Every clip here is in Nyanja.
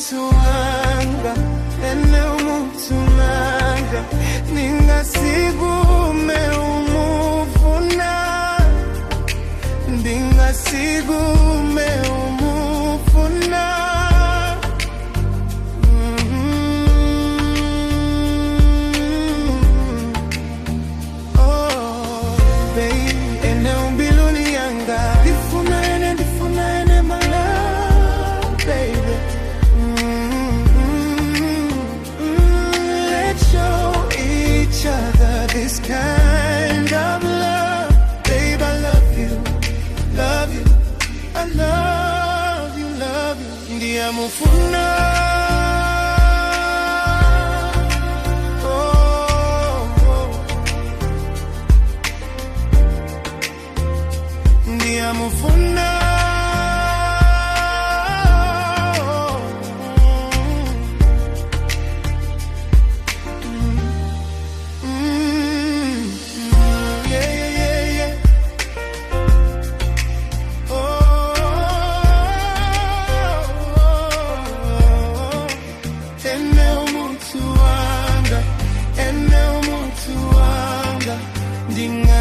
umutu wanga, ene umutu nanga, ningasigume umufuna, ningasigume umufuna. Oh baby, ene umbiluni yanga, difuna ene my love baby. Let's show each other this kind of love. Babe, I love you, love you, I love you, love you. Ndiyamufuna. Ndiyamufuna.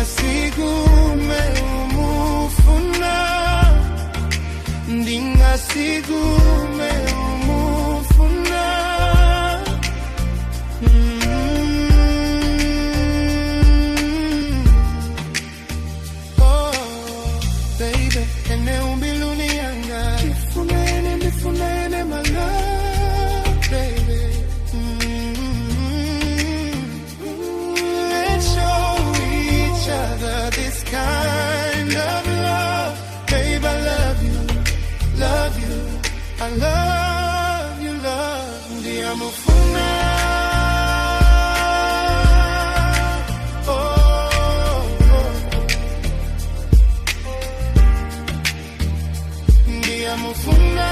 Ndingasigume umufuna, ndingasigume umufuna. Oh baby, ene umbiluni yanga, ndifuna ene my love baby. This kind of love, babe, I love you, love you, I love you, love. Ndiyamufuna. Oh, oh. Ndiyamufuna.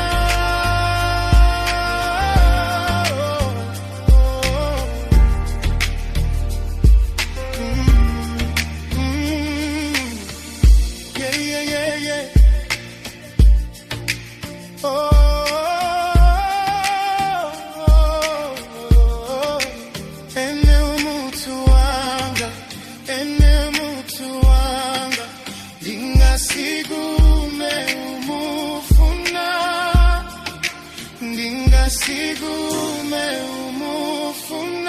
Ndingasigume umufuna, ndingasigume umufuna.